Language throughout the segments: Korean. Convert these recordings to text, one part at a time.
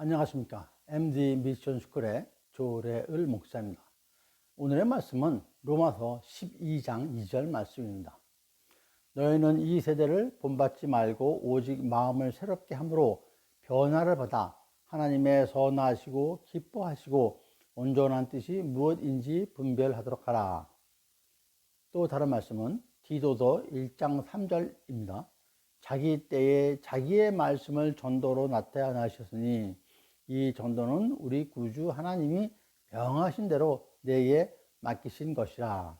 안녕하십니까. MD 미션 스쿨의 조래을 목사입니다. 오늘의 말씀은 로마서 12장 2절 말씀입니다. 너희는 이 세대를 본받지 말고 오직 마음을 새롭게 함으로 변화를 받아 하나님의 선하시고 기뻐하시고 온전한 뜻이 무엇인지 분별하도록 하라. 또 다른 말씀은 디도서 1장 3절입니다. 자기 때에 자기의 말씀을 전도로 나타나셨으니 이 전도는 우리 구주 하나님이 명하신 대로 내게 맡기신 것이라.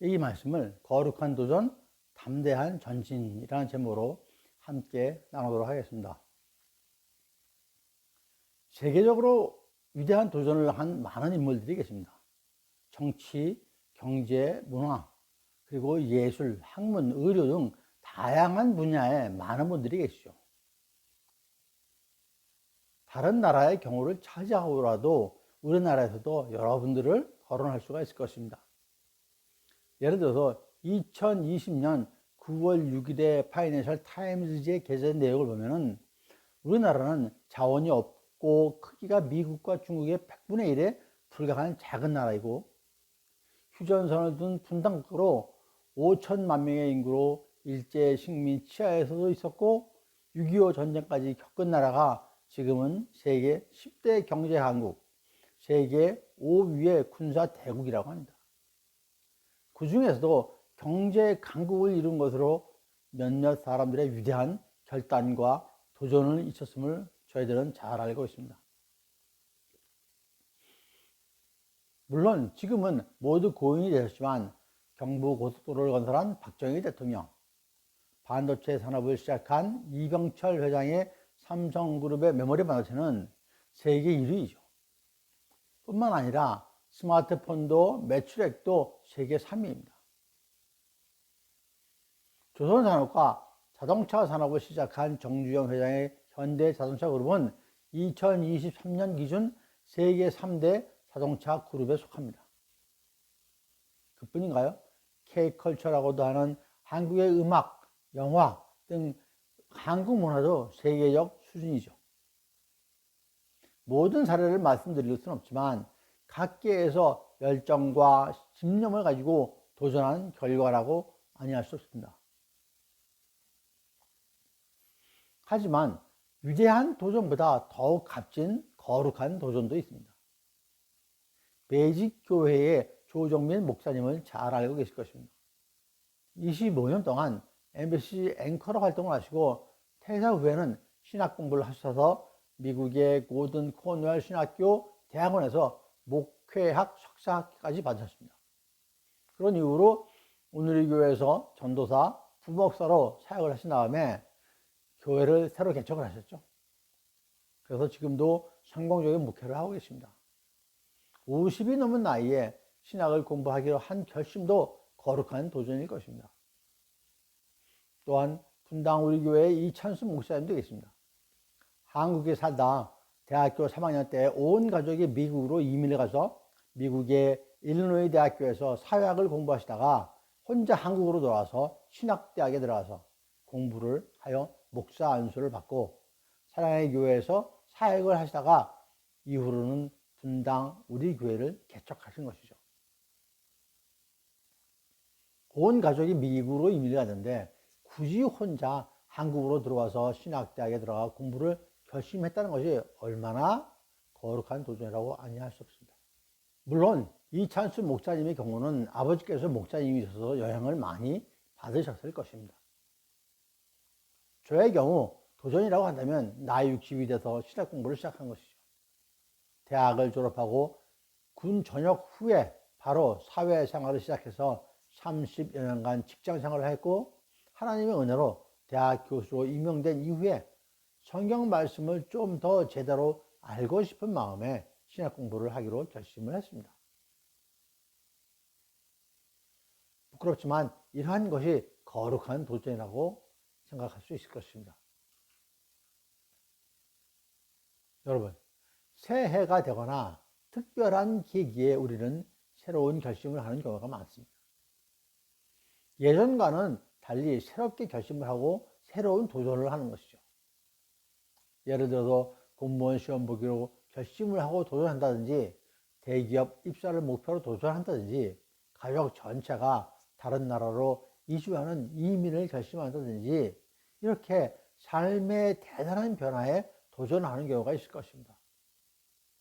이 말씀을 거룩한 도전, 담대한 전진이라는 제목으로 함께 나누도록 하겠습니다. 세계적으로 위대한 도전을 한 많은 인물들이 계십니다. 정치, 경제, 문화, 그리고 예술, 학문, 의료 등 다양한 분야에 많은 분들이 계시죠. 다른 나라의 경우를 차지하고라도 우리나라에서도 여러분들을 거론할 수가 있을 것입니다. 예를 들어서 2020년 9월 6일에 파이낸셜 타임즈의 게재 내용을 보면은 우리나라는 자원이 없고 크기가 미국과 중국의 100분의 1에 불과한 작은 나라이고 휴전선을 둔 분단국으로 5천만 명의 인구로 일제 식민 치하에서도 있었고 6.25 전쟁까지 겪은 나라가 지금은 세계 10대 경제 강국, 세계 5위의 군사 대국이라고 합니다. 그 중에서도 경제 강국을 이룬 것으로 몇몇 사람들의 위대한 결단과 도전을 있었음을 저희들은 잘 알고 있습니다. 물론 지금은 모두 고인이 되셨지만 경부고속도로를 건설한 박정희 대통령, 반도체 산업을 시작한 이병철 회장의 삼성그룹의 메모리 반도체는 세계 1위이죠. 뿐만 아니라 스마트폰도 매출액도 세계 3위입니다. 조선산업과 자동차 산업을 시작한 정주영 회장의 현대자동차그룹은 2023년 기준 세계 3대 자동차 그룹에 속합니다. 그뿐인가요? K컬처라고도 하는 한국의 음악, 영화 등 한국 문화도 세계적 수준이죠. 모든 사례를 말씀드릴 수는 없지만 각계에서 열정과 집념을 가지고 도전한 결과라고 아니할 수 없습니다. 하지만 위대한 도전보다 더욱 값진 거룩한 도전도 있습니다. 매직교회의 조정민 목사님을 잘 알고 계실 것입니다. 25년 동안 MBC 앵커로 활동을 하시고 퇴사 후에는 신학 공부를 하셔서 미국의 고든 코널 신학교 대학원에서 목회학 석사학위까지 받으셨습니다. 그런 이후로 오늘의 교회에서 전도사, 부목사로 사역을 하신 다음에 교회를 새로 개척을 하셨죠. 그래서 지금도 성공적인 목회를 하고 계십니다. 50이 넘은 나이에 신학을 공부하기로 한 결심도 거룩한 도전일 것입니다. 또한 분당 우리 교회의 이찬수 목사님도 계십니다. 한국에 살다 대학교 3학년 때 온 가족이 미국으로 이민을 가서 미국의 일리노이 대학교에서 사회학을 공부하시다가 혼자 한국으로 돌아와서 신학대학에 들어가서 공부를 하여 목사 안수를 받고 사랑의 교회에서 사역을 하시다가 이후로는 분당 우리 교회를 개척하신 것이죠. 온 가족이 미국으로 이민을 가는데 굳이 혼자 한국으로 들어와서 신학대학에 들어가 공부를 결심했다는 것이 얼마나 거룩한 도전이라고 아니할 수 없습니다. 물론 이찬수 목사님의 경우는 아버지께서 목사님이셔서 영향을 많이 받으셨을 것입니다. 저의 경우 도전이라고 한다면 나이 60이 돼서 신학 공부를 시작한 것이죠. 대학을 졸업하고 군 전역 후에 바로 사회생활을 시작해서 30여 년간 직장생활을 했고 하나님의 은혜로 대학 교수로 임명된 이후에 성경 말씀을 좀 더 제대로 알고 싶은 마음에 신학 공부를 하기로 결심을 했습니다. 부끄럽지만 이러한 것이 거룩한 도전이라고 생각할 수 있을 것입니다. 여러분, 새해가 되거나 특별한 계기에 우리는 새로운 결심을 하는 경우가 많습니다. 예전과는 달리 새롭게 결심을 하고 새로운 도전을 하는 것이죠. 예를 들어서 공무원 시험 보기로 결심을 하고 도전한다든지, 대기업 입사를 목표로 도전한다든지, 가족 전체가 다른 나라로 이주하는 이민을 결심한다든지, 이렇게 삶의 대단한 변화에 도전하는 경우가 있을 것입니다.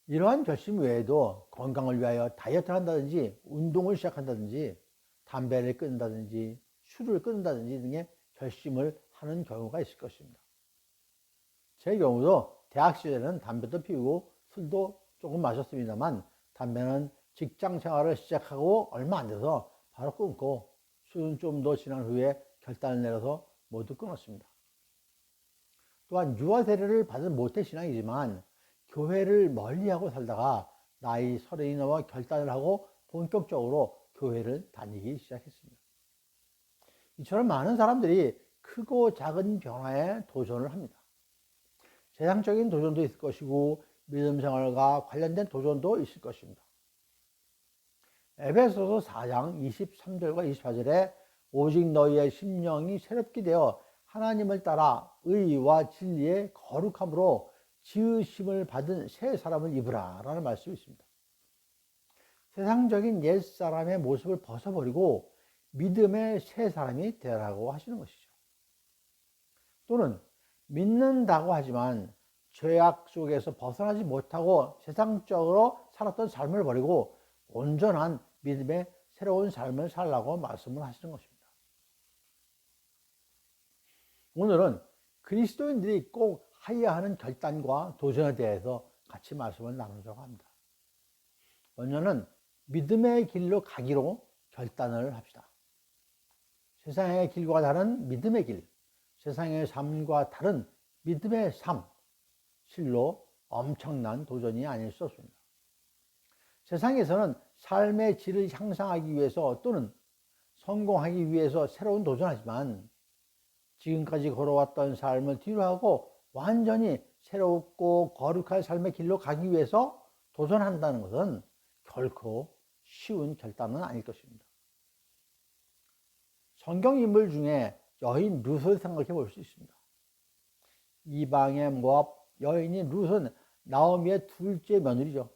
이러한 결심 외에도 건강을 위하여 다이어트를 한다든지, 운동을 시작한다든지, 담배를 끊는다든지, 술을 끊는다든지 등의 결심을 하는 경우가 있을 것입니다. 제 경우도 대학 시절에는 담배도 피우고 술도 조금 마셨습니다만, 담배는 직장 생활을 시작하고 얼마 안 돼서 바로 끊고, 술은 좀 더 지난 후에 결단을 내려서 모두 끊었습니다. 또한 유아 세례를 받은 모태 신앙이지만 교회를 멀리하고 살다가 나이 30이 넘어 결단을 하고 본격적으로 교회를 다니기 시작했습니다. 이처럼 많은 사람들이 크고 작은 변화에 도전을 합니다. 세상적인 도전도 있을 것이고 믿음 생활과 관련된 도전도 있을 것입니다. 에베소서 4장 23절과 24절에 오직 너희의 심령이 새롭게 되어 하나님을 따라 의와 진리의 거룩함으로 지으심을 받은 새 사람을 입으라 라는 말씀이 있습니다. 세상적인 옛사람의 모습을 벗어버리고 믿음의 새 사람이 되라고 하시는 것이죠. 또는 믿는다고 하지만 죄악 속에서 벗어나지 못하고 세상적으로 살았던 삶을 버리고 온전한 믿음의 새로운 삶을 살라고 말씀을 하시는 것입니다. 오늘은 그리스도인들이 꼭 하여야 하는 결단과 도전에 대해서 같이 말씀을 나누려고 합니다. 먼저는 믿음의 길로 가기로 결단을 합시다. 세상의 길과 다른 믿음의 길, 세상의 삶과 다른 믿음의 삶, 실로 엄청난 도전이 아닐 수 없습니다. 세상에서는 삶의 질을 향상하기 위해서 또는 성공하기 위해서 새로운 도전하지만 지금까지 걸어왔던 삶을 뒤로하고 완전히 새롭고 거룩한 삶의 길로 가기 위해서 도전한다는 것은 결코 쉬운 결단은 아닐 것입니다. 성경 인물 중에 여인 룻을 생각해 볼 수 있습니다. 이방의 모압 여인인 룻은 나오미의 둘째 며느리죠.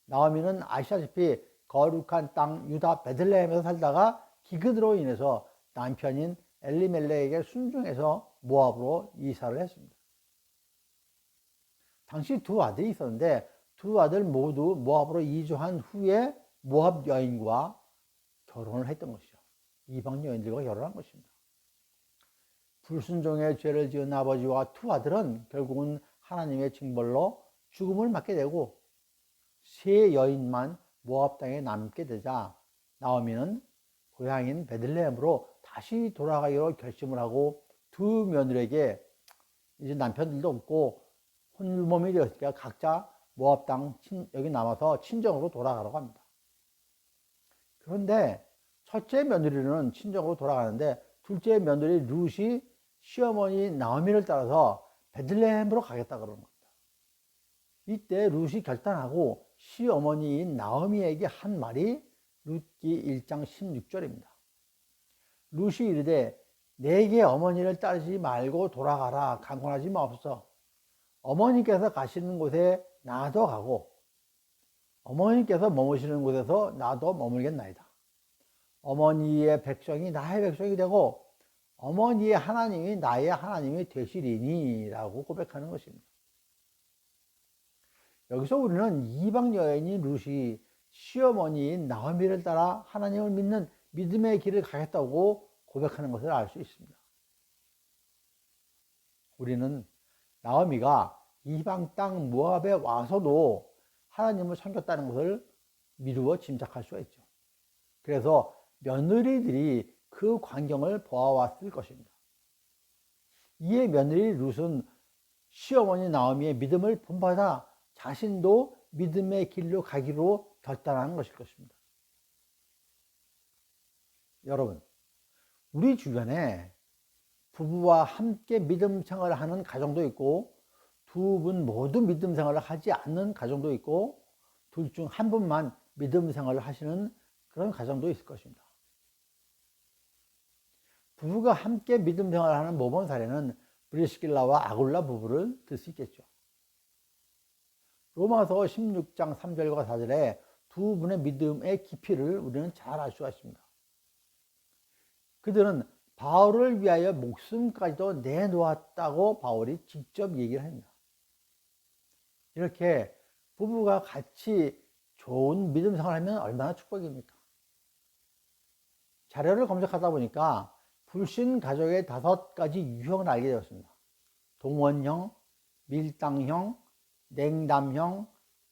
나오미는 아시다시피 거룩한 땅 유다 베들레헴에서 살다가 기근으로 인해서 남편인 엘리멜렉에게 순종해서 모압으로 이사를 했습니다. 당시 두 아들이 있었는데 두 아들 모두 모압으로 이주한 후에 모압 여인과 결혼을 했던 것이죠. 이방 여인들과 결혼한 것입니다. 불순종의 죄를 지은 아버지와 두 아들은 결국은 하나님의 징벌로 죽음을 맞게 되고 세 여인만 모압 땅에 남게 되자 나오미는 고향인 베들레헴으로 다시 돌아가기로 결심을 하고 두 며느리에게 이제 남편들도 없고 혼몸이 되었으니까 각자 모압 땅 여기 남아서 친정으로 돌아가라고 합니다. 그런데 첫째 며느리는 친정으로 돌아가는데 둘째 며느리 룻이 시어머니 나오미를 따라서 베들레헴으로 가겠다 그러는 겁니다. 이때 룻이 결단하고 시어머니인 나오미에게 한 말이 룻기 1장 16절입니다. 룻이 이르되 내게 어머니를 따르지 말고 돌아가라. 강권하지 마옵소서. 어머니께서 가시는 곳에 나도 가고 어머니께서 머무시는 곳에서 나도 머물겠나이다. 어머니의 백성이 나의 백성이 되고 어머니의 하나님이 나의 하나님이 되시리니 라고 고백하는 것입니다. 여기서 우리는 이방 여인인 룻이 시어머니인 나오미를 따라 하나님을 믿는 믿음의 길을 가겠다고 고백하는 것을 알 수 있습니다. 우리는 나오미가 이방 땅 모압에 와서도 하나님을 섬겼다는 것을 미루어 짐작할 수가 있죠. 그래서 며느리들이 그 광경을 보아왔을 것입니다. 이에 며느리 룻은 시어머니 나오미의 믿음을 본받아 자신도 믿음의 길로 가기로 결단하는 것일 것입니다. 여러분, 우리 주변에 부부와 함께 믿음 생활을 하는 가정도 있고 두 분 모두 믿음 생활을 하지 않는 가정도 있고 둘 중 한 분만 믿음 생활을 하시는 그런 가정도 있을 것입니다. 부부가 함께 믿음 생활을 하는 모범 사례는 브리스길라와 아굴라 부부를 들 수 있겠죠. 로마서 16장 3절과 4절에 두 분의 믿음의 깊이를 우리는 잘 알 수가 있습니다. 그들은 바울을 위하여 목숨까지도 내놓았다고 바울이 직접 얘기를 합니다. 이렇게 부부가 같이 좋은 믿음 생활을 하면 얼마나 축복입니까? 자료를 검색하다 보니까 불신 가족의 5가지 유형을 알게 되었습니다. 동원형, 밀당형, 냉담형,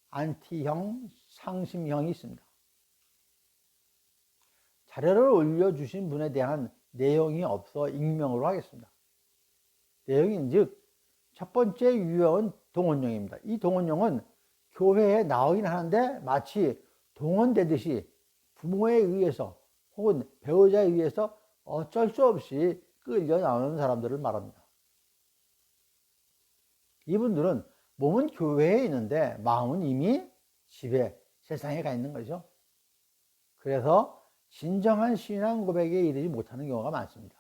안티형, 상심형이 있습니다. 자료를 올려주신 분에 대한 내용이 없어 익명으로 하겠습니다. 내용인 즉, 첫 번째 유형은 동원형입니다. 이 동원형은 교회에 나오긴 하는데 마치 동원되듯이 부모에 의해서 혹은 배우자에 의해서 어쩔 수 없이 끌려 나오는 사람들을 말합니다. 이분들은 몸은 교회에 있는데 마음은 이미 집에, 세상에 가 있는 거죠. 그래서 진정한 신앙 고백에 이르지 못하는 경우가 많습니다.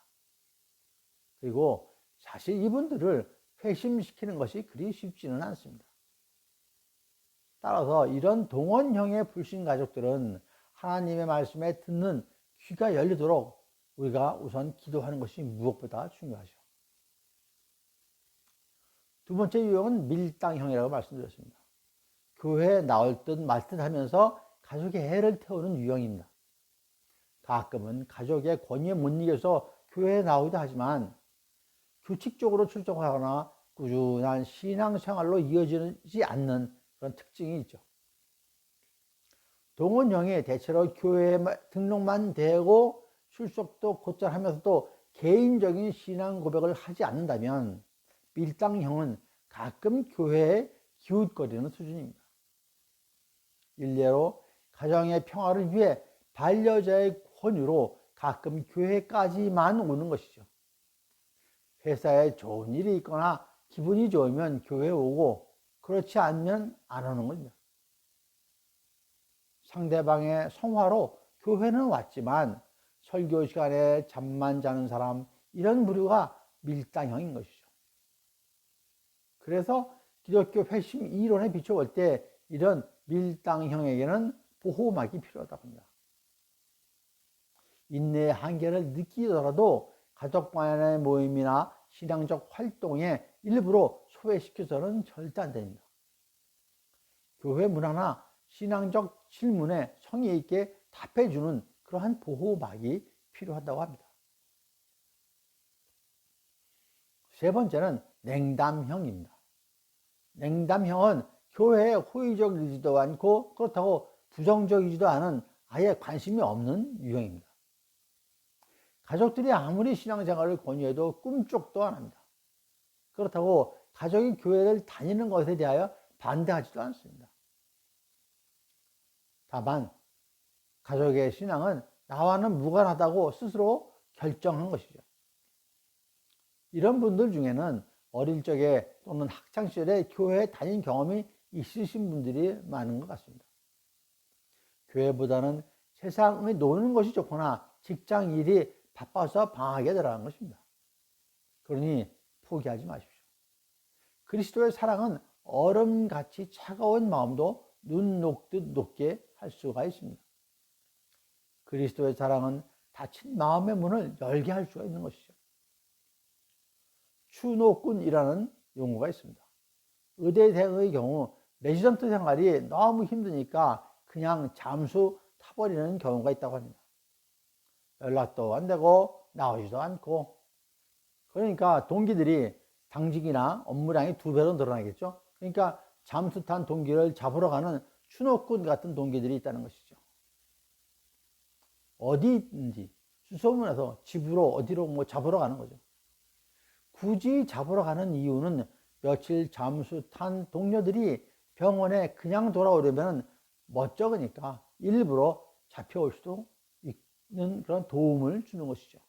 그리고 사실 이분들을 회심시키는 것이 그리 쉽지는 않습니다. 따라서 이런 동원형의 불신 가족들은 하나님의 말씀에 듣는 귀가 열리도록 우리가 우선 기도하는 것이 무엇보다 중요하죠. 두 번째 유형은 밀당형이라고 말씀드렸습니다. 교회에 나올 듯 말 듯 하면서 가족의 해를 태우는 유형입니다. 가끔은 가족의 권위에 못 이겨서 교회에 나오기도 하지만 규칙적으로 출석하거나 꾸준한 신앙생활로 이어지지 않는 그런 특징이 있죠. 동원형이 대체로 교회에 등록만 되고 출석도 곧잘 하면서도 개인적인 신앙 고백을 하지 않는다면 밀당형은 가끔 교회에 기웃거리는 수준입니다. 일례로 가정의 평화를 위해 반려자의 권유로 가끔 교회까지만 오는 것이죠. 회사에 좋은 일이 있거나 기분이 좋으면 교회에 오고 그렇지 않으면 안 오는 겁니다. 상대방의 성화로 교회는 왔지만 설교 시간에 잠만 자는 사람, 이런 부류가 밀당형인 것이죠. 그래서 기독교 회심 이론에 비춰볼 때 이런 밀당형에게는 보호막이 필요하다고 합니다. 인내의 한계를 느끼더라도 가족 간의 모임이나 신앙적 활동에 일부러 소외시켜서는 절대 안 됩니다. 교회 문화나 신앙적 질문에 성의 있게 답해주는 그러한 보호막이 필요하다고 합니다. 세 번째는 냉담형입니다. 냉담형은 교회에 호의적이지도 않고 그렇다고 부정적이지도 않은 아예 관심이 없는 유형입니다. 가족들이 아무리 신앙생활을 권유해도 꿈쩍도 안 합니다. 그렇다고 가족이 교회를 다니는 것에 대하여 반대하지도 않습니다. 다만 가족의 신앙은 나와는 무관하다고 스스로 결정한 것이죠. 이런 분들 중에는 어릴 적에 또는 학창시절에 교회에 다닌 경험이 있으신 분들이 많은 것 같습니다. 교회보다는 세상에 노는 것이 좋거나 직장 일이 바빠서 방학에 들어간 것입니다. 그러니 포기하지 마십시오. 그리스도의 사랑은 얼음같이 차가운 마음도 눈 녹듯 녹게 할 수가 있습니다. 그리스도의 사랑은 닫힌 마음의 문을 열게 할 수가 있는 것이죠. 추노꾼이라는 용어가 있습니다. 의대생의 경우 레지던트 생활이 너무 힘드니까 그냥 잠수 타버리는 경우가 있다고 합니다. 연락도 안 되고 나오지도 않고, 그러니까 동기들이 당직이나 업무량이 2배로 늘어나겠죠. 그러니까 잠수 탄 동기를 잡으러 가는 추노꾼 같은 동기들이 있다는 것이죠. 어디든지 수소문해서 집으로 어디로 뭐 잡으러 가는 거죠. 굳이 잡으러 가는 이유는 며칠 잠수 탄 동료들이 병원에 그냥 돌아오려면 멋쩍으니까 일부러 잡혀올 수도 있는 그런 도움을 주는 것이죠.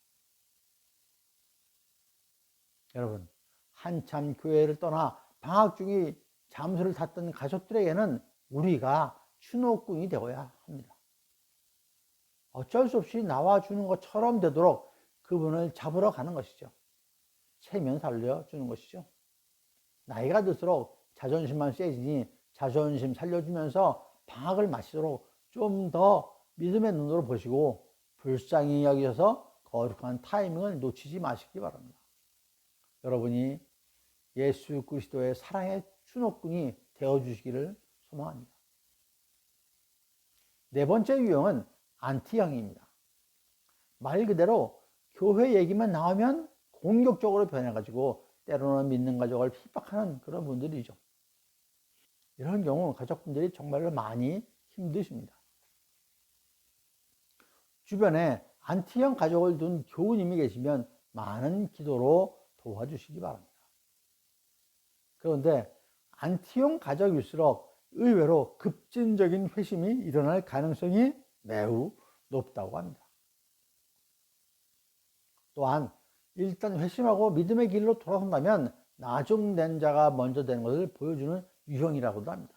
여러분, 한참 교회를 떠나 방학 중에 잠수를 탔던 가족들에게는 우리가 추노꾼이 되어야 합니다. 어쩔 수 없이 나와주는 것처럼 되도록 그분을 잡으러 가는 것이죠. 체면 살려주는 것이죠. 나이가 들수록 자존심만 세지니 자존심 살려주면서 방학을 마치도록 좀 더 믿음의 눈으로 보시고 불쌍히 여기셔서 거룩한 타이밍을 놓치지 마시기 바랍니다. 여러분이 예수 그리스도의 사랑의 주노꾼이 되어주시기를 소망합니다. 네 번째 유형은 안티형입니다. 말 그대로 교회 얘기만 나오면 공격적으로 변해가지고 때로는 믿는 가족을 핍박하는 그런 분들이죠. 이런 경우 가족분들이 정말로 많이 힘드십니다. 주변에 안티형 가족을 둔 교우님이 계시면 많은 기도로 도와주시기 바랍니다. 그런데 안티형 가족일수록 의외로 급진적인 회심이 일어날 가능성이 매우 높다고 합니다. 또한 일단 회심하고 믿음의 길로 돌아선다면 나중된 자가 먼저 되는 것을 보여주는 유형이라고도 합니다.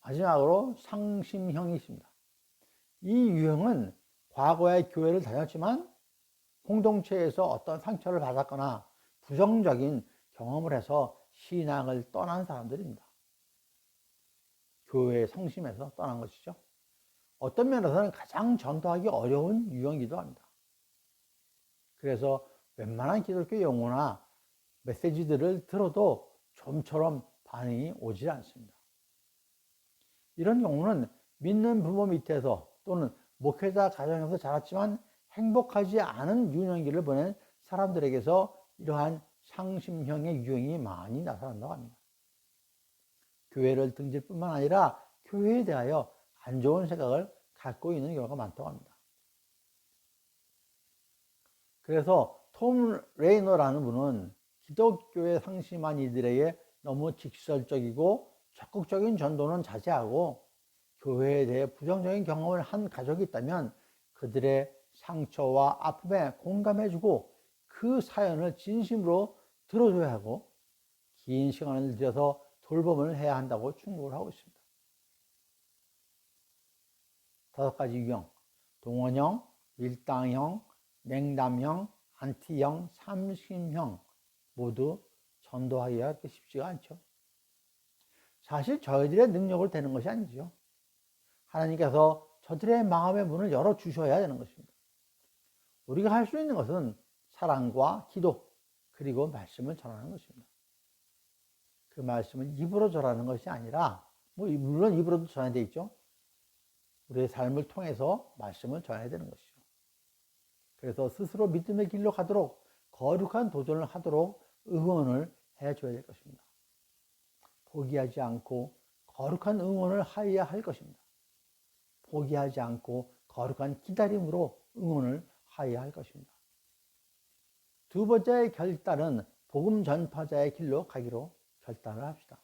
마지막으로 상심형이 있습니다. 이 유형은 과거에 교회를 다녔지만 공동체에서 어떤 상처를 받았거나 부정적인 경험을 해서 신앙을 떠난 사람들입니다. 교회의 성심에서 떠난 것이죠. 어떤 면에서는 가장 전도하기 어려운 유형이기도 합니다. 그래서 웬만한 기독교 용어나 메시지들을 들어도 좀처럼 반응이 오지 않습니다. 이런 경우는 믿는 부모 밑에서 또는 목회자 가정에서 자랐지만 행복하지 않은 유년기를 보낸 사람들에게서 이러한 상심형의 유형이 많이 나타난다고 합니다. 교회를 등질 뿐만 아니라 교회에 대하여 안 좋은 생각을 갖고 있는 경우가 많다고 합니다. 그래서 톰 레이너라는 분은 기독교에 상심한 이들에게 너무 직설적이고 적극적인 전도는 자제하고 교회에 대해 부정적인 경험을 한 가족이 있다면 그들의 상처와 아픔에 공감해주고 그 사연을 진심으로 들어줘야 하고 긴 시간을 들여서 돌봄을 해야 한다고 충고를 하고 있습니다. 5가지 유형, 동원형, 밀당형, 냉담형, 안티형, 삼심형 모두 전도하기가 쉽지가 않죠. 사실 저희들의 능력으로 되는 것이 아니죠. 하나님께서 저들의 마음의 문을 열어주셔야 되는 것입니다. 우리가 할 수 있는 것은 사랑과 기도 그리고 말씀을 전하는 것입니다. 그 말씀은 입으로 전하는 것이 아니라 물론 입으로도 전해야 있죠. 우리의 삶을 통해서 말씀을 전해야 되는 것이죠. 그래서 스스로 믿음의 길로 가도록 거룩한 도전을 하도록 응원을 해줘야 될 것입니다. 포기하지 않고 거룩한 응원을 하여야 할 것입니다. 포기하지 않고 거룩한 기다림으로 응원을 하여야 할 것입니다. 두 번째 결단은 복음 전파자의 길로 가기로 결단을 합시다.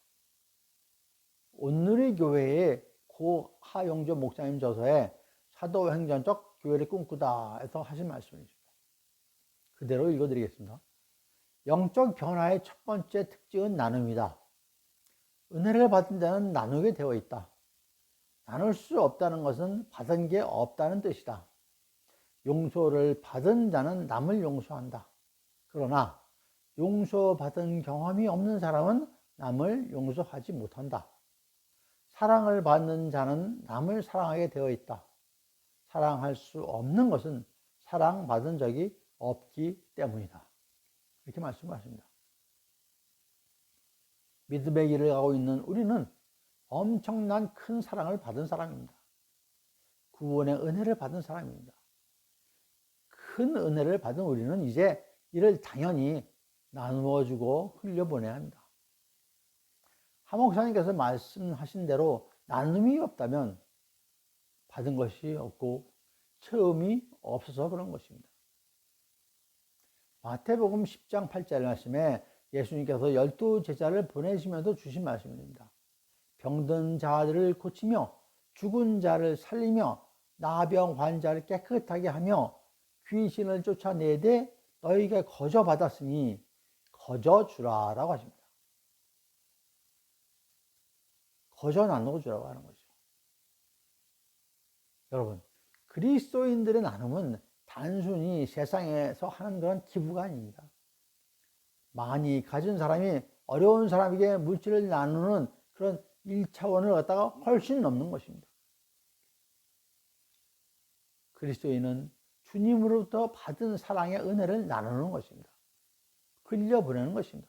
온누리 교회의 고 하용조 목사님 저서에 사도행전적 교회를 꿈꾸다 해서 하신 말씀이십니다. 그대로 읽어드리겠습니다. 영적 변화의 첫 번째 특징은 나눔이다. 은혜를 받은 자는 나누게 되어 있다. 나눌 수 없다는 것은 받은 게 없다는 뜻이다. 용서를 받은 자는 남을 용서한다. 그러나 용서받은 경험이 없는 사람은 남을 용서하지 못한다. 사랑을 받는 자는 남을 사랑하게 되어 있다. 사랑할 수 없는 것은 사랑받은 적이 없기 때문이다. 이렇게 말씀하십니다. 믿음의 길을 가고 있는 우리는 엄청난 큰 사랑을 받은 사람입니다. 구원의 은혜를 받은 사람입니다. 큰 은혜를 받은 우리는 이제 이를 당연히 나누어주고 흘려보내야 합니다. 하 목사님께서 말씀하신 대로 나눔이 없다면 받은 것이 없고 체험이 없어서 그런 것입니다. 마태복음 10장 8절 말씀에 예수님께서 12 제자를 보내시면서 주신 말씀입니다. 병든 자들을 고치며 죽은 자를 살리며 나병 환자를 깨끗하게 하며 귀신을 쫓아내되 너희가 거저 받았으니 거저 주라 라고 하십니다. 거저 나누어 주라고 하는 거죠. 여러분, 그리스도인들의 나눔은 단순히 세상에서 하는 그런 기부가 아닙니다. 많이 가진 사람이 어려운 사람에게 물질을 나누는 그런 1차원을 갖다가 훨씬 넘는 것입니다. 그리스도인은 주님으로부터 받은 사랑의 은혜를 나누는 것입니다. 흘려보내는 것입니다.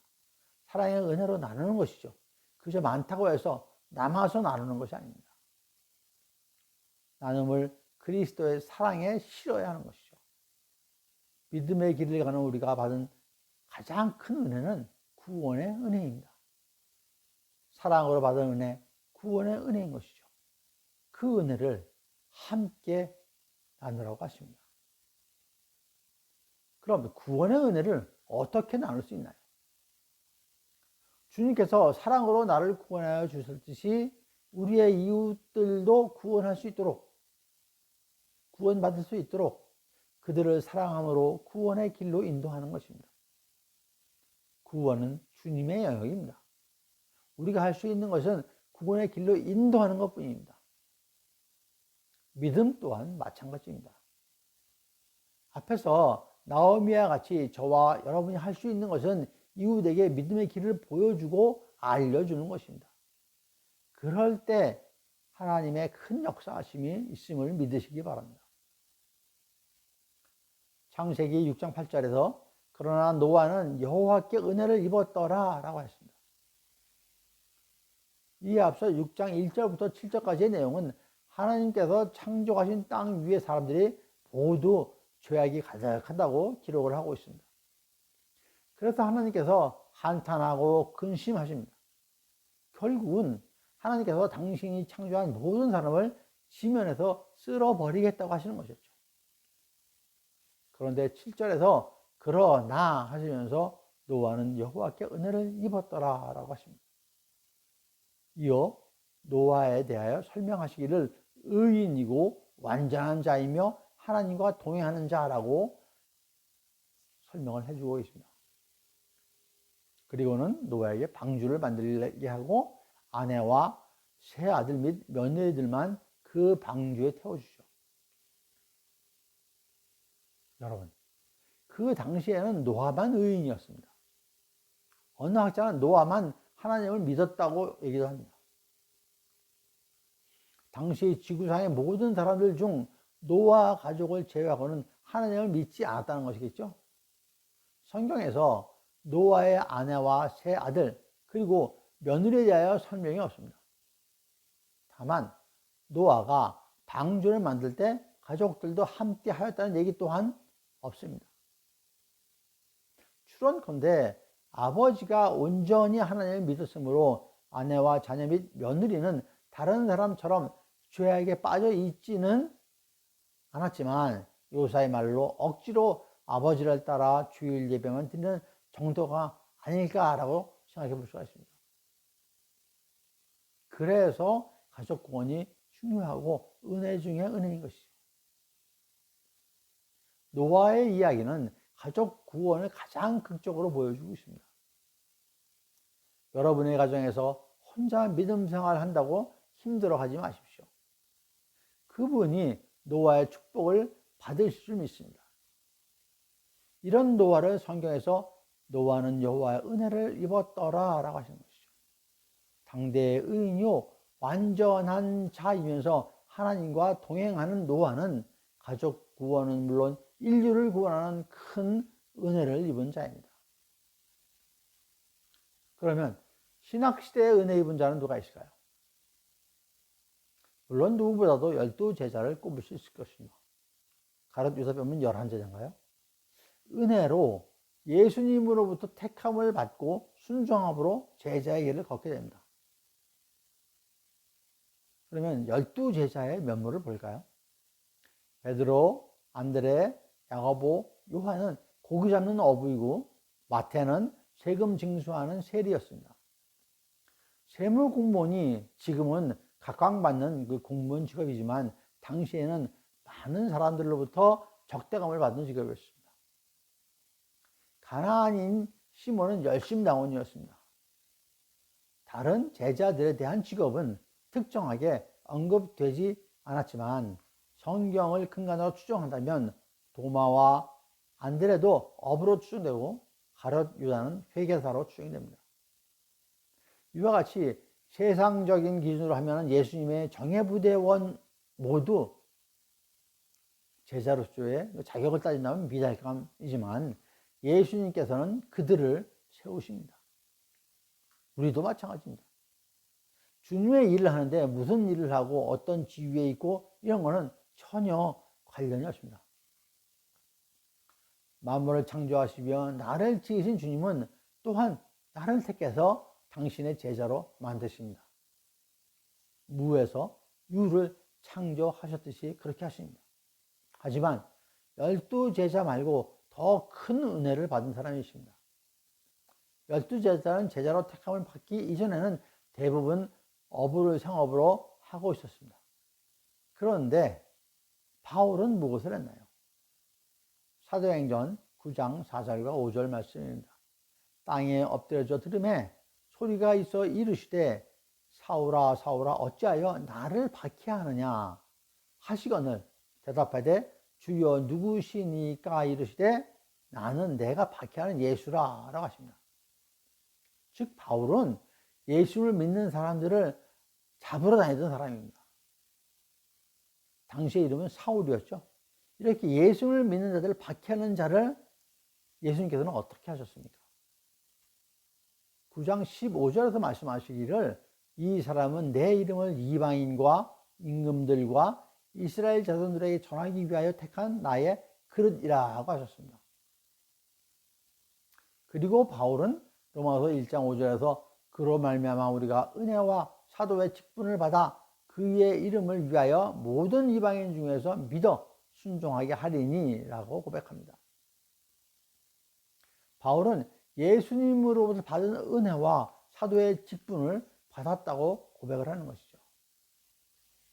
사랑의 은혜로 나누는 것이죠. 그저 많다고 해서 남아서 나누는 것이 아닙니다. 나눔을 그리스도의 사랑에 실어야 하는 것이죠. 믿음의 길을 가는 우리가 받은 가장 큰 은혜는 구원의 은혜입니다. 사랑으로 받은 은혜, 구원의 은혜인 것이죠. 그 은혜를 함께 나누라고 하십니다. 그럼 구원의 은혜를 어떻게 나눌 수 있나요? 주님께서 사랑으로 나를 구원하여 주셨듯이 우리의 이웃들도 구원할 수 있도록, 구원받을 수 있도록 그들을 사랑함으로 구원의 길로 인도하는 것입니다. 구원은 주님의 영역입니다. 우리가 할 수 있는 것은 구원의 길로 인도하는 것뿐입니다. 믿음 또한 마찬가지입니다. 앞에서 나오미와 같이 저와 여러분이 할 수 있는 것은 이웃에게 믿음의 길을 보여주고 알려주는 것입니다. 그럴 때 하나님의 큰 역사하심이 있음을 믿으시기 바랍니다. 창세기 6장 8절에서 그러나 노아는 여호와께 은혜를 입었더라 라고 했습니다. 이에 앞서 6장 1절부터 7절까지의 내용은 하나님께서 창조하신 땅 위의 사람들이 모두 죄악이 가득하다고 기록을 하고 있습니다. 그래서 하나님께서 한탄하고 근심하십니다. 결국은 하나님께서 당신이 창조한 모든 사람을 지면에서 쓸어버리겠다고 하시는 것이었죠. 그런데 7절에서 그러나 하시면서 노아는 여호와께 은혜를 입었더라 라고 하십니다. 이어 노아에 대하여 설명하시기를 의인이고 완전한 자이며 하나님과 동행하는 자라고 설명을 해주고 있습니다. 그리고는 노아에게 방주를 만들게 하고 아내와 세 아들 및 며느리들만 그 방주에 태워주죠. 여러분, 그 당시에는 노아만 의인이었습니다. 어느 학자는 노아만 하나님을 믿었다고 얘기도 합니다. 당시 지구상의 모든 사람들 중 노아 가족을 제외하고는 하나님을 믿지 않았다는 것이겠죠. 성경에서 노아의 아내와 세 아들 그리고 며느리에 대하여 설명이 없습니다. 다만 노아가 방주를 만들 때 가족들도 함께 하였다는 얘기 또한 없습니다. 추론컨대 아버지가 온전히 하나님을 믿었으므로 아내와 자녀 및 며느리는 다른 사람처럼 죄악에 빠져 있지는 않았지만 요사의 말로 억지로 아버지를 따라 주일 예배만 드리는 정도가 아닐까라고 생각해 볼 수가 있습니다. 그래서 가족 구원이 중요하고 은혜 중에 은혜인 것이죠. 노아의 이야기는 가족 구원을 가장 극적으로 보여주고 있습니다. 여러분의 가정에서 혼자 믿음 생활을 한다고 힘들어하지 마십시오. 그분이 노아의 축복을 받으실 줄 믿습니다. 이런 노아를 성경에서 노아는 여호와의 은혜를 입었더라 라고 하시는 것이죠. 당대의 의인이요 완전한 자이면서 하나님과 동행하는 노아는 가족 구원은 물론 인류를 구원하는 큰 은혜를 입은 자입니다. 그러면 신학시대에 은혜 입은 자는 누가 있을까요? 물론 누구보다도 12제자를 꼽을 수 있을 것입니다. 가롯 요셉 빼면 11제자인가요? 은혜로 예수님으로부터 택함을 받고 순종함으로 제자의 길을 걷게 됩니다. 그러면 12제자의 면모를 볼까요? 베드로, 안드레, 야고보, 요한은 고기 잡는 어부이고 마태는 세금 징수하는 세리였습니다. 세무 공무원이 지금은 각광받는 그 공무원 직업이지만 당시에는 많은 사람들로부터 적대감을 받는 직업이었습니다. 가나안인 시몬은 열심당원이었습니다. 다른 제자들에 대한 직업은 특정하게 언급되지 않았지만 성경을 근간으로 추정한다면 도마와 안드레도 업으로 추정되고 가룟 유다는 회계사로 추정이 됩니다. 이와 같이 세상적인 기준으로 하면 예수님의 정예부대원 모두 제자로서의 자격을 따진다면 미달감이지만 예수님께서는 그들을 세우십니다. 우리도 마찬가지입니다. 주님의 일을 하는데 무슨 일을 하고 어떤 지위에 있고 이런 거는 전혀 관련이 없습니다. 만물을 창조하시며 나를 지으신 주님은 또한 나를 택해서 당신의 제자로 만드십니다. 무에서 유를 창조하셨듯이 그렇게 하십니다. 하지만 12제자 말고 더 큰 은혜를 받은 사람이십니다. 12제자는 제자로 택함을 받기 이전에는 대부분 어부를 생업으로 하고 있었습니다. 그런데 바울은 무엇을 했나요? 사도행전 9장 4절과 5절 말씀입니다. 땅에 엎드려져 들음에 소리가 있어 이르시되 사울아 사울아 어찌하여 나를 박해하느냐 하시거늘 대답하되 주여 누구시니까 이르시되 나는 내가 박해하는 예수라 라고 하십니다. 즉 바울은 예수를 믿는 사람들을 잡으러 다니던 사람입니다. 당시의 이름은 사울이었죠. 이렇게 예수를 믿는 자들을 박해하는 자를 예수님께서는 어떻게 하셨습니까? 9장 15절에서 말씀하시기를 이 사람은 내 이름을 이방인과 임금들과 이스라엘 자손들에게 전하기 위하여 택한 나의 그릇이라고 하셨습니다. 그리고 바울은 로마서 1장 5절에서 그로 말미암아 우리가 은혜와 사도의 직분을 받아 그의 이름을 위하여 모든 이방인 중에서 믿어 순종하게 하리니 라고 고백합니다. 바울은 예수님으로부터 받은 은혜와 사도의 직분을 받았다고 고백을 하는 것이죠.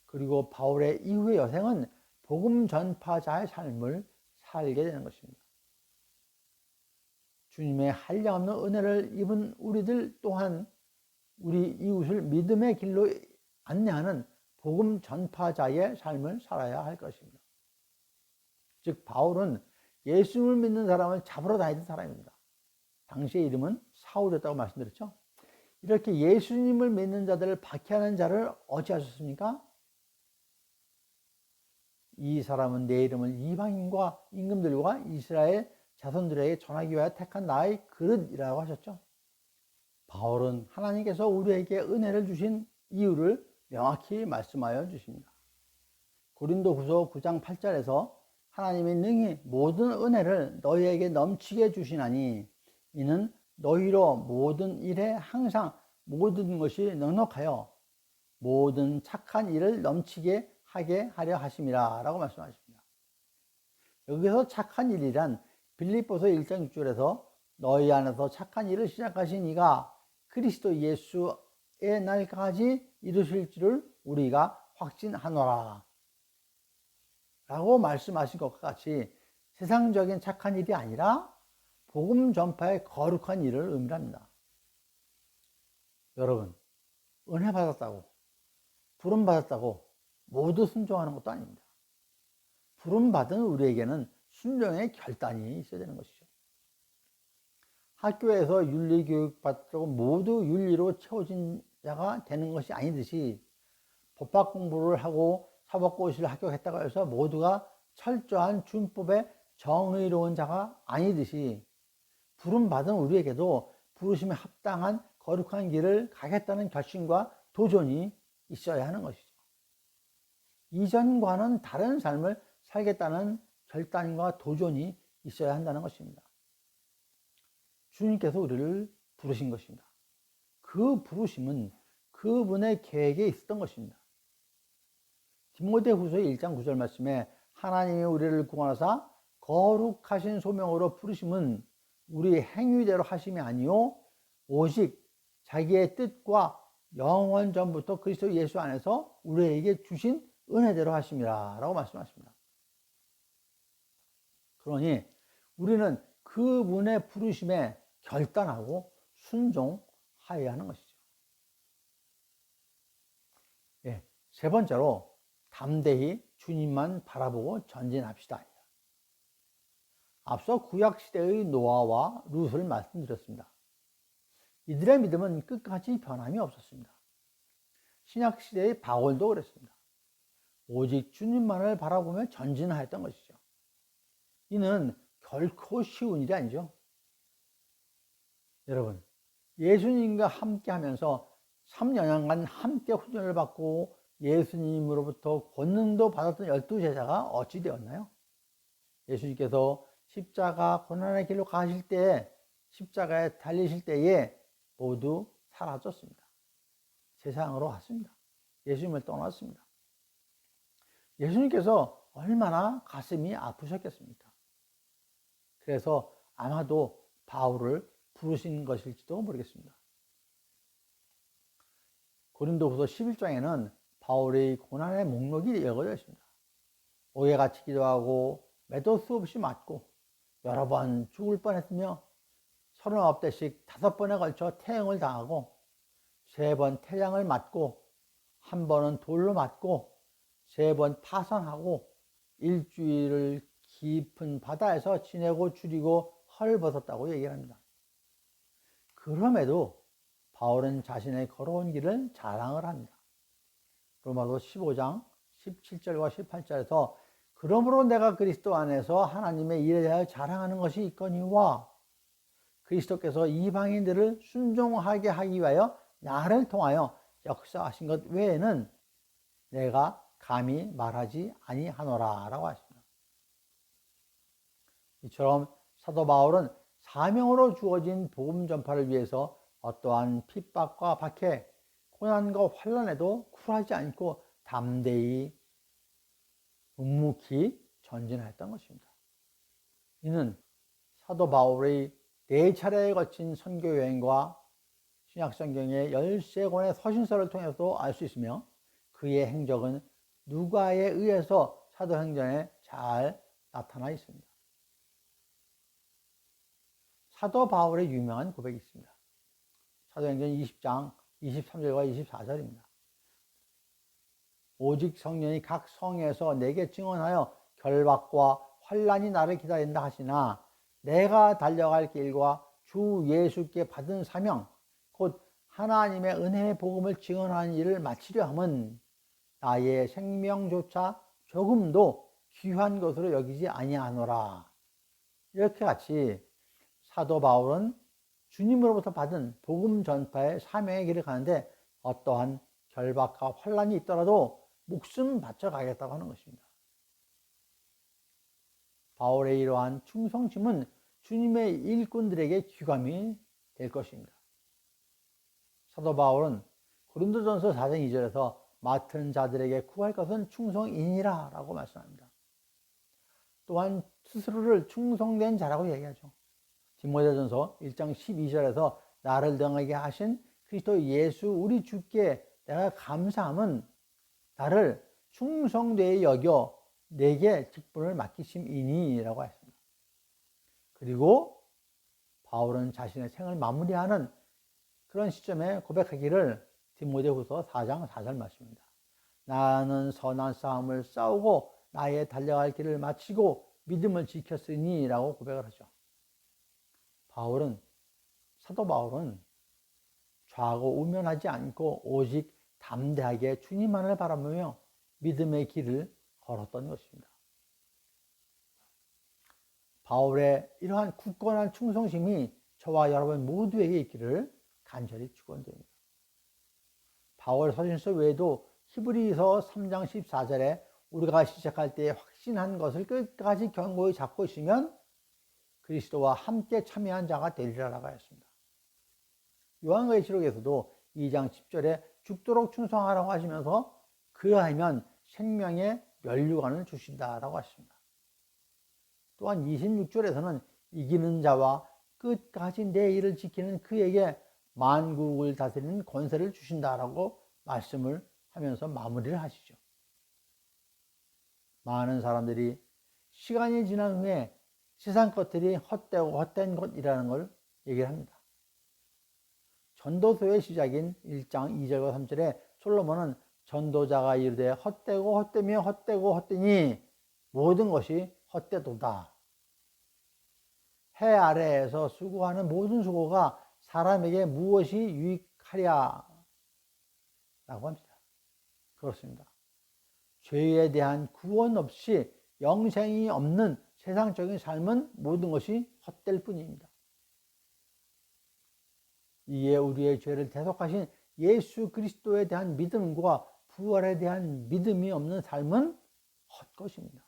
그리고 바울의 이후의 여생은 복음 전파자의 삶을 살게 되는 것입니다. 주님의 한량없는 은혜를 입은 우리들 또한 우리 이웃을 믿음의 길로 안내하는 복음 전파자의 삶을 살아야 할 것입니다. 즉 바울은 예수를 믿는 사람을 잡으러 다니던 사람입니다. 당시의 이름은 사울이었다고 말씀드렸죠. 이렇게 예수님을 믿는 자들을 박해하는 자를 어찌하셨습니까? 이 사람은 내 이름을 이방인과 임금들과 이스라엘 자손들에게 전하기 위하여 택한 나의 그릇이라고 하셨죠. 바울은 하나님께서 우리에게 은혜를 주신 이유를 명확히 말씀하여 주십니다. 고린도후서 9장 8절에서 하나님이 능히 모든 은혜를 너희에게 넘치게 주시나니 이는 너희로 모든 일에 항상 모든 것이 넉넉하여 모든 착한 일을 넘치게 하게 하려 하심이라 라고 말씀하십니다. 여기서 착한 일이란 빌립보서 1장 6절에서 너희 안에서 착한 일을 시작하신 이가 그리스도 예수의 날까지 이루실 줄을 우리가 확신하노라 라고 말씀하신 것과 같이 세상적인 착한 일이 아니라 복음 전파의 거룩한 일을 의미합니다. 여러분, 은혜 받았다고 부름 받았다고 모두 순종하는 것도 아닙니다. 부름 받은 우리에게는 순종의 결단이 있어야 되는 것이죠. 학교에서 윤리교육 받고 모두 윤리로 채워진 자가 되는 것이 아니듯이 법학 공부를 하고 사법고시를 합격했다고 해서 모두가 철저한 준법에 정의로운 자가 아니듯이 부름받은 우리에게도 부르심에 합당한 거룩한 길을 가겠다는 결심과 도전이 있어야 하는 것이죠. 이전과는 다른 삶을 살겠다는 결단과 도전이 있어야 한다는 것입니다. 주님께서 우리를 부르신 것입니다. 그 부르심은 그분의 계획에 있었던 것입니다. 디모데후서 1장 9절 말씀에 하나님이 우리를 구원하사 거룩하신 소명으로 부르심은 우리 행위대로 하심이 아니요 오직 자기의 뜻과 영원 전부터 그리스도 예수 안에서 우리에게 주신 은혜대로 하심이라 라고 말씀하십니다. 그러니 우리는 그분의 부르심에 결단하고 순종하여야 하는 것이죠. 예, 세 번째로 담대히 주님만 바라보고 전진합시다. 앞서 구약시대의 노아와 룻을 말씀드렸습니다. 이들의 믿음은 끝까지 변함이 없었습니다. 신약시대의 바울도 그랬습니다. 오직 주님만을 바라보며 전진하였던 것이죠. 이는 결코 쉬운 일이 아니죠. 여러분, 예수님과 함께 하면서 3년간 함께 훈련을 받고 예수님으로부터 권능도 받았던 12제자가 어찌 되었나요? 예수님께서 십자가 고난의 길로 가실 때, 십자가에 달리실 때에 모두 사라졌습니다. 세상으로 갔습니다. 예수님을 떠났습니다. 예수님께서 얼마나 가슴이 아프셨겠습니까? 그래서 아마도 바울을 부르신 것일지도 모르겠습니다. 고린도후서 11장에는 바울의 고난의 목록이 이어져 있습니다. 옥에 갇히기도 하고 매도 수 없이 맞고 여러 번 죽을 뻔했으며 39대씩 5번에 걸쳐 태형을 당하고 3번 태양을 맞고 1번은 돌로 맞고 3번 파선하고 일주일을 깊은 바다에서 지내고 줄이고 헐벗었다고 얘기를 합니다. 그럼에도 바울은 자신의 걸어온 길을 자랑을 합니다. 로마서 15장 17절과 18절에서 그러므로 내가 그리스도 안에서 하나님의 일에 대하여 자랑하는 것이 있거니와 그리스도께서 이방인들을 순종하게 하기 위하여 나를 통하여 역사하신 것 외에는 내가 감히 말하지 아니하노라 라고 하십니다. 이처럼 사도 바울은 사명으로 주어진 복음 전파를 위해서 어떠한 핍박과 박해, 고난과 환난에도 굴하지 않고 담대히 묵묵히 전진하였던 것입니다. 이는 사도 바울의 4차례에 거친 선교 여행과 신약성경의 13권의 서신서를 통해서도 알 수 있으며 그의 행적은 누가에 의해서 사도행전에 잘 나타나 있습니다. 사도 바울의 유명한 고백이 있습니다. 사도행전 20장 23절과 24절입니다. 오직 성령이 각 성에서 내게 증언하여 결박과 환난이 나를 기다린다 하시나 내가 달려갈 길과 주 예수께 받은 사명 곧 하나님의 은혜의 복음을 증언하는 일을 마치려 함은 나의 생명조차 조금도 귀한 것으로 여기지 아니하노라. 이렇게 같이 사도 바울은 주님으로부터 받은 복음 전파의 사명의 길을 가는데 어떠한 결박과 환난이 있더라도 목숨 바쳐 가겠다고 하는 것입니다. 바울의 이러한 충성심은 주님의 일꾼들에게 귀감이 될 것입니다. 사도 바울은 고린도전서 4장 2절에서 맡은 자들에게 구할 것은 충성이니라 라고 말씀합니다. 또한 스스로를 충성된 자라고 얘기하죠. 디모데전서 1장 12절에서 나를 등하게 하신 그리스도 예수 우리 주께 내가 감사함은 나를 충성되이 여겨 내게 직분을 맡기심이니 라고 했습니다. 그리고 바울은 자신의 생을 마무리하는 그런 시점에 고백하기를 디모데후서 4장 4절 말씀입니다. 나는 선한 싸움을 싸우고 나의 달려갈 길을 마치고 믿음을 지켰으니 라고 고백을 하죠. 사도 바울은 좌고 우면하지 않고 오직 담대하게 주님만을 바라보며 믿음의 길을 걸었던 것입니다. 바울의 이러한 굳건한 충성심이 저와 여러분 모두에게 있기를 간절히 축원드립니다. 바울 서신서 외에도 히브리서 3장 14절에 우리가 시작할 때 확신한 것을 끝까지 견고히 잡고 있으면 그리스도와 함께 참여한 자가 되리라라고 했습니다. 요한계시록에서도 2장 10절에 죽도록 충성하라고 하시면서 그하면 생명의 면류관을 주신다라고 하십니다. 또한 26절에서는 이기는 자와 끝까지 내 일을 지키는 그에게 만국을 다스리는 권세를 주신다라고 말씀을 하면서 마무리를 하시죠. 많은 사람들이 시간이 지난 후에 세상 것들이 헛되고 헛된 것이라는 걸 얘기를 합니다. 전도서의 시작인 1장 2절과 3절에 솔로몬은 전도자가 이르되 헛되고 헛되며 헛되고 헛되니 모든 것이 헛되도다. 해 아래에서 수고하는 모든 수고가 사람에게 무엇이 유익하랴? 라고 합니다. 그렇습니다. 죄에 대한 구원 없이 영생이 없는 세상적인 삶은 모든 것이 헛될 뿐입니다. 이에 우리의 죄를 대속하신 예수 그리스도에 대한 믿음과 부활에 대한 믿음이 없는 삶은 헛것입니다.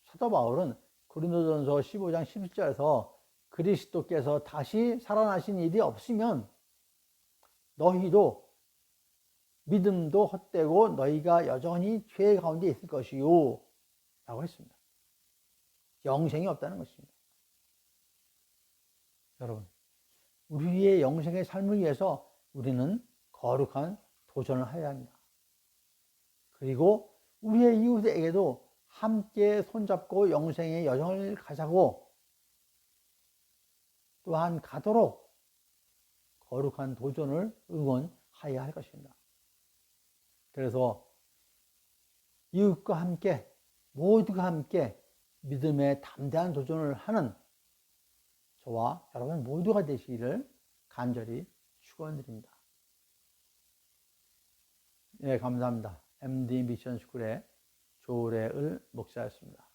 사도 바울은 고린도전서 15장 11절에서 그리스도께서 다시 살아나신 일이 없으면 너희도 믿음도 헛되고 너희가 여전히 죄 가운데 있을 것이요 라고 했습니다. 영생이 없다는 것입니다. 여러분, 우리의 영생의 삶을 위해서 우리는 거룩한 도전을 해야 합니다. 그리고 우리의 이웃에게도 함께 손잡고 영생의 여정을 가자고, 또한 가도록 거룩한 도전을 응원하여야 할 것입니다. 그래서 이웃과 함께, 모두가 함께 믿음의 담대한 도전을 하는 저와 여러분 모두가 되시기를 간절히 축원드립니다. 네, 감사합니다. MD 미션 스쿨의 조래을 목사였습니다.